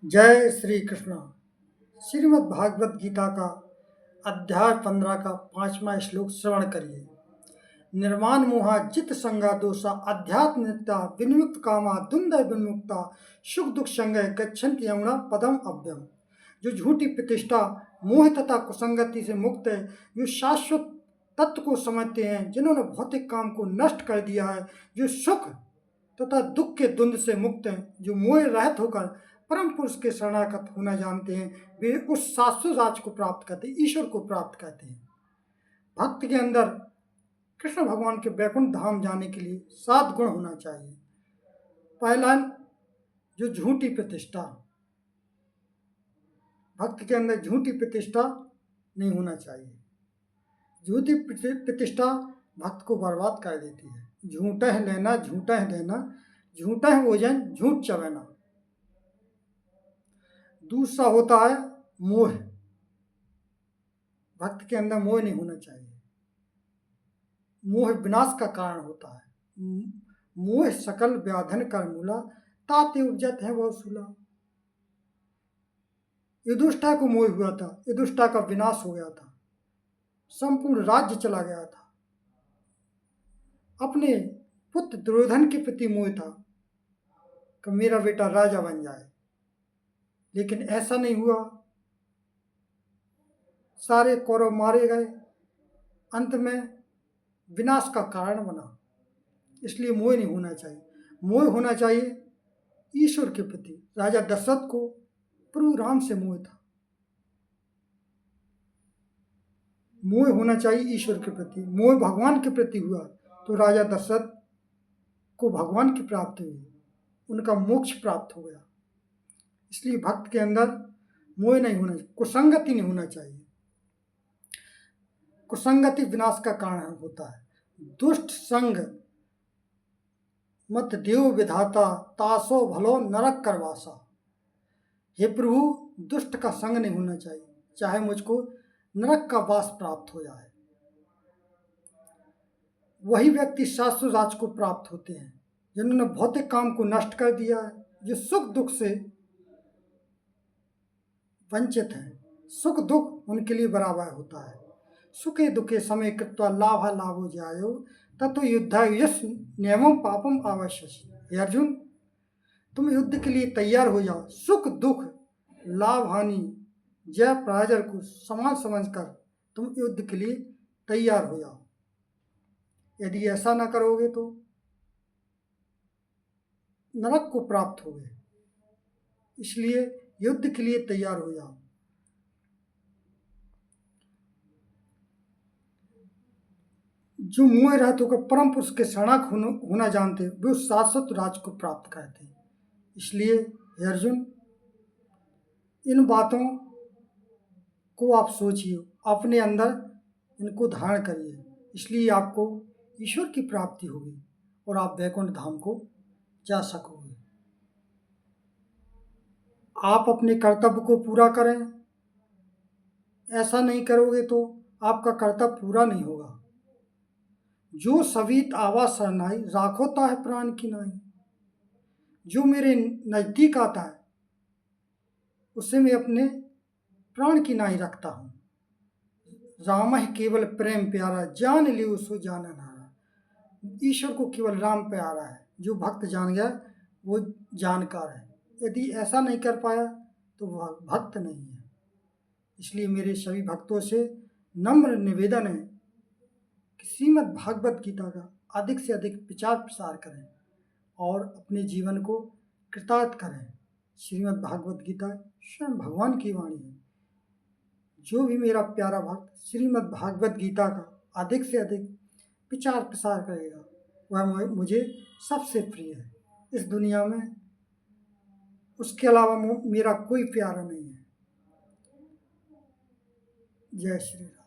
जय श्री कृष्ण। श्रीमद् भागवत गीता का अध्याय 15 का 5वां श्लोक श्रवण करिए। निर्माण मोहा जित संगा दोषा अध्यात्मता विनियुक्त कामा द्वंद विमुक्ता सुख दुख संगय गच्छन्ति यमुना पदम अव्यम। जो झूठी प्रतिष्ठा मोह तथा कुसंगति से मुक्त है, जो शाश्वत तत्व को समझते हैं, जिन्होंने भौतिक काम को नष्ट कर दिया है, जो सुख तथा दुख के द्वंद से मुक्त हैं, जो मोह रहित होकर परम पुरुष के शरणागत होना जानते हैं, वे उस शाश्वत राज को प्राप्त करते हैं, ईश्वर को प्राप्त करते हैं। भक्त के अंदर कृष्ण भगवान के वैकुंठ धाम जाने के लिए 7 गुण होना चाहिए। पहला, जो झूठी प्रतिष्ठा, भक्त के अंदर झूठी प्रतिष्ठा नहीं होना चाहिए। झूठी प्रतिष्ठा भक्त को बर्बाद कर देती है। झूठा है लेना, झूठा है देना, झूठा है भोजन, झूठ चबाना। दूसरा होता है मोह। भक्त के अंदर मोह नहीं होना चाहिए। मोह विनाश का कारण होता है। मोह सकल व्याधन कर मूला, ताते उपजत है वह सूला। युधिष्ठिर को मोह हुआ था, युधिष्ठिर का विनाश हो गया था, संपूर्ण राज्य चला गया था। अपने पुत्र दुर्योधन के प्रति मोह था कि मेरा बेटा राजा बन जाए, लेकिन ऐसा नहीं हुआ। सारे कौरव मारे गए, अंत में विनाश का कारण बना। इसलिए मोह नहीं होना चाहिए। मोह होना चाहिए ईश्वर के प्रति। राजा दशरथ को प्रभु राम से मोह था। मोह होना चाहिए ईश्वर के प्रति। मोह भगवान के प्रति हुआ तो राजा दशरथ को भगवान की प्राप्ति हुई, उनका मोक्ष प्राप्त हो गया। इसलिए भक्त के अंदर मोह नहीं होना चाहिए, कुसंगति नहीं होना चाहिए। कुसंगति विनाश का कारण होता है। दुष्ट संग मत देव विधाता, तासो भलो नरक करवासा। हे प्रभु, दुष्ट का संग नहीं होना चाहिए, चाहे मुझको नरक का वास प्राप्त हो जाए। वही व्यक्ति शाश्वत राज को प्राप्त होते हैं जिन्होंने भौतिक काम को नष्ट कर दिया है, जो सुख दुख से वंचित हैं। सुख दुख उनके लिए बराबर होता है। सुखे दुखे समय कृत्वा लाभ लाभो जायो तत्व युद्धायुष नियमम पापम आवश्य। हे अर्जुन, तुम युद्ध के लिए तैयार हो जाओ। सुख दुख लाभ हानि जय पराजय को समान समझकर तुम युद्ध के लिए तैयार हो जाओ। यदि ऐसा ना करोगे तो नरक को प्राप्त होगे। इसलिए युद्ध के लिए तैयार हो जाओ। जो मोह रहित होकर परम पुरुष के शरणागत होना जानते हैं, वे उस शाश्वत राज को प्राप्त करते हैं। इसलिए हे अर्जुन, इन बातों को आप सोचिए, अपने अंदर इनको धारण करिए। इसलिए आपको ईश्वर की प्राप्ति होगी और आप वैकुंठ धाम को जा सकोगे। आप अपने कर्तव्य को पूरा करें। ऐसा नहीं करोगे तो आपका कर्तव्य पूरा नहीं होगा। जो सवित आवा सरनाई, राखोता है प्राण की नाई। जो मेरे नज़दीक आता है उससे मैं अपने प्राण की नाई रखता हूँ। राम है केवल प्रेम प्यारा, जान लियो सो जाना नारा। ईश्वर को केवल राम प्यारा है। जो भक्त जान गया वो जानकार है। यदि ऐसा नहीं कर पाया तो वह भक्त नहीं है। इसलिए मेरे सभी भक्तों से नम्र निवेदन है कि श्रीमद् भागवत गीता का अधिक से अधिक प्रचार प्रसार करें और अपने जीवन को कृतार्थ करें। श्रीमद् भागवत गीता स्वयं भगवान की वाणी है। जो भी मेरा प्यारा भक्त श्रीमद् भागवत गीता का अधिक से अधिक प्रचार प्रसार करेगा वह मुझे सबसे प्रिय है। इस दुनिया में उसके अलावा मेरा कोई प्यारा नहीं है। जय श्री राम।